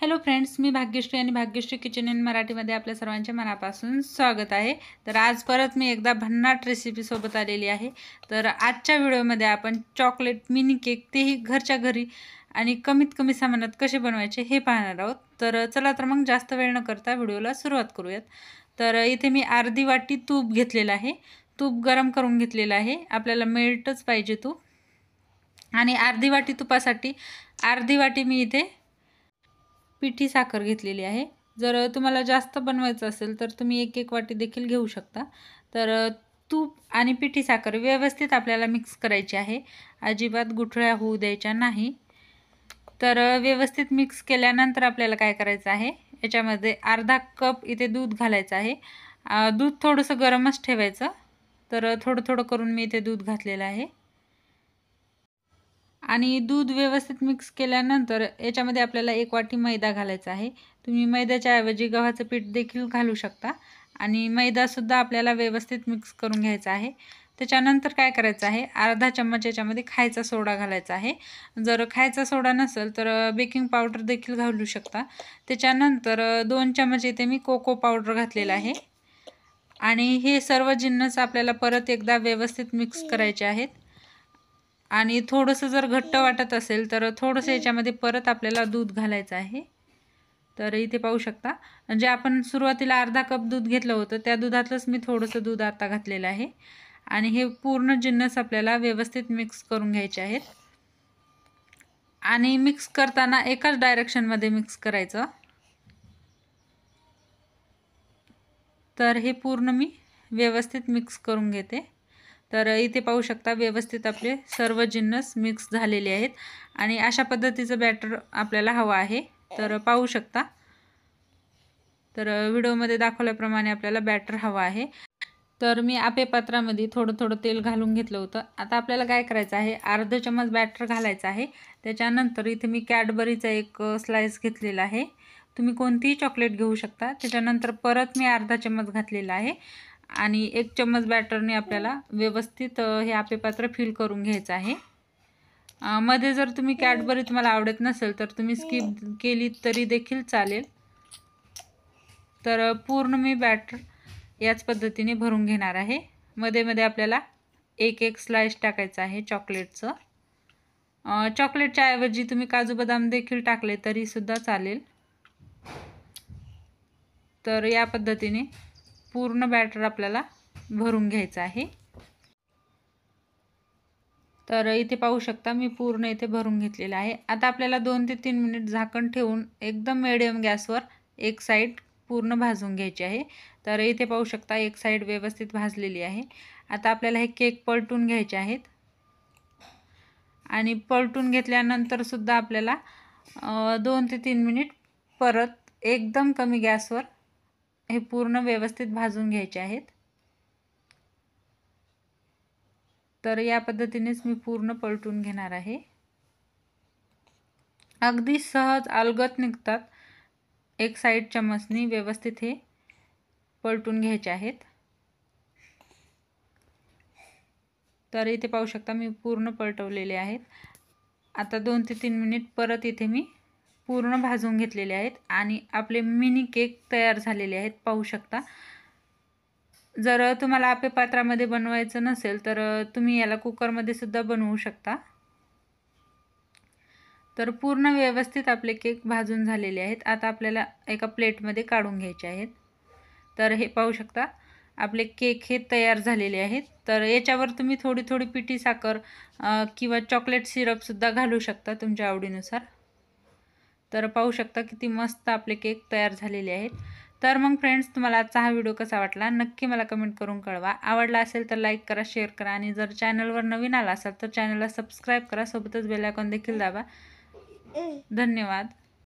Hello friends, मी भाग्यश्री आणि Bhagyashree kitchen in मराठीमध्ये आपल्या सर्वांचे मनापासून स्वागत आहे। तर आज परत मी एकदा भन्नाट रेसिपी सोबत आलेली आहे। तर आजच्या व्हिडिओमध्ये आपण चॉकलेट मिनी केक तेही घरच्या घरी आणि कमीत कमी सामानात कसे बनवायचे हे पाहणार आहोत। तर चला तर मग जास्त वेळ न करता व्हिडिओला सुरुवात करूयात। तर इथे मी अर्धी वाटी तूप घेतलेलं आहे। तूप गरम करून घेतलेलं आहे, आपल्याला मेल्टच पाहिजे तूप। आणि अर्धी वाटी तुपासाठी अर्धी वाटी मी इथे पिठी साखर घेतलेली आहे। जर तुम्हाला जास्त बनवायचं असेल तर तुम्ही एक एक वाटी देखील घेऊ शकता। तर तूप आणि पिठी साखर व्यवस्थित आपल्याला मिक्स करायची आहे, अजिबात गुठळ्या होऊ द्यायच्या नाही। तर व्यवस्थित मिक्स केल्यानंतर आपल्याला काय करायचं आहे, याच्यामध्ये अर्धा कप इथे दूध घालायचं आहे। दूध थोडंसं गरमच ठेवायचं। तर थोडं थोडं करून मी इथे दूध घातलेलं आहे आणि दूध व्यवस्थित मिक्स केल्यानंतर याच्यामध्ये आपल्याला एक वाटी मैदा घालायचा आहे। तुम्ही मैद्याच्या ऐवजी गव्हाचं पीठ देखील घालू शकता आणि मैदा सुद्धा आपल्याला व्यवस्थित मिक्स करून घ्यायचा आहे। त्याच्यानंतर काय करायचं आहे, अर्धा चम्मच याच्यामध्ये खायचा सोडा घालायचा आहे। जर खायचा सोडा नसेल तर बेकिंग पावडर देखील घालू शकता। त्याच्यानंतर 2 चम्मच इथे मी कोको पावडर घातलेला आहे आणि हे सर्व जिन्नस आपल्याला परत एकदा व्यवस्थित मिक्स करायचे आहेत। आणि थोडंसं जर घट्ट वाटत असेल तर थोडंसं याच्यामध्ये परत आपल्याला दूध घालायचं आहे। तर इथे पाहू शकता, म्हणजे आपण सुरुवातीला अर्धा कप दूध घेतलं होतं त्या दुधातलंच मी थोडंसं दूध आता घातलेलं आहे आणि हे पूर्ण जिन्नस आपल्याला व्यवस्थित मिक्स करून घ्यायचे आहेत। आणि मिक्स करताना एकाच डायरेक्शनमध्ये मिक्स करायचं। तर हे पूर्ण मी व्यवस्थित मिक्स करून घेते। तर इथे पाहू शकता व्यवस्थित आपले सर्व जिन्नस मिक्स झालेले आहेत आणि अशा पद्धतीचं बॅटर आपल्याला हवं आहे। तर पाहू शकता, तर व्हिडिओमध्ये दाखवल्याप्रमाणे आपल्याला बॅटर हवं आहे। तर मी आपे पात्रामध्ये थोडं थोडं तेल घालून घेतलं होतं। आता आपल्याला काय करायचं आहे, अर्धा चम्मच बॅटर घालायचं आहे। त्याच्यानंतर इथे मी कॅडबरीचा एक स्लाइस घेतलेला आहे, तुम्ही कोणतीही चॉकलेट घेऊ शकता। त्याच्यानंतर परत मी अर्धा चम्मच घातलेला आहे आणि 1 चम्मच बॅटरने आपल्याला व्यवस्थित हे आपे पात्र फिल करून घ्यायचं आहे। मध्ये जर तुम्ही कॅडबरी तुम्हाला आवडत नसेल तर तुम्ही स्किप केली तरी देखील चालेल। तर पूर्ण मी बॅटर याच पद्धतीने भरून घेणार आहे। मध्ये मध्ये आपल्याला एक एक स्लाइस टाकायचं आहे चॉकलेटचं। चॉकलेटच्या ऐवजी तुम्ही काजू बदाम देखील टाकले तरी सुद्धा चालेल। तर या पद्धतीने पूर्ण बॅटर आपल्याला भरून घ्यायचं आहे। तर इथे पाहू शकता मी पूर्ण इथे भरून घेतलेलं आहे। आता आपल्याला 2 ते 3 मिनिट झाकण ठेवून एकदम मीडियम गॅसवर एक साईड पूर्ण भाजून घ्यायची आहे। तर इथे पाहू शकता एक साईड व्यवस्थित भाजलेली आहे। आता आपल्याला हे केक पलटून घ्यायचे आहेत आणि पलटून घेतल्यानंतर सुद्धा आपल्याला 2 ते 3 मिनिट परत एकदम कमी गॅसवर हे पूर्ण व्यवस्थित भाजून घ्यायचे आहेत। तर या पद्धतीनेच मी पूर्ण पलटून घेणार आहे। अगदी सहज अलगद निघतात, एक साईड चम्मचनी व्यवस्थित हे पलटून घ्यायचे आहेत। तर इथे पाहू शकता मी पूर्ण पलटवलेले आहेत। आता 2 ते 3 मिनिट परत इथे मी पूर्ण भाजून घेतलेले आहेत आणि आपले मिनी केक तयार झालेले आहेत, पाहू शकता। जर तुम्हाला आपे पात्रामध्ये बनवायचं नसेल तर तुम्ही याला कुकरमध्ये सुद्धा बनवू शकता। तर पूर्ण व्यवस्थित आपले केक भाजून झालेले आहेत। आता आपल्याला एका प्लेटमध्ये काढून घ्यायचे आहेत। तर हे पाहू शकता आपले केक हे तयार झालेले आहेत। तर याच्यावर तुम्ही थोडी थोडी पिठी साखर किंवा चॉकलेट सिरप सुद्धा घालू शकता तुमच्या आवडीनुसार। तर पाहू शकता किती मस्त आपले केक तयार झालेले आहेत। तर मग फ्रेंड्स, तुम्हाला आजचा हा व्हिडिओ कसा वाटला नक्की मला कमेंट करून कळवा। आवडला असेल तर लाईक करा, शेअर करा आणि जर चॅनलवर नवीन आला असाल तर चॅनलला सबस्क्राईब करा, सोबतच बेल आयकॉन देखील दाबा। धन्यवाद।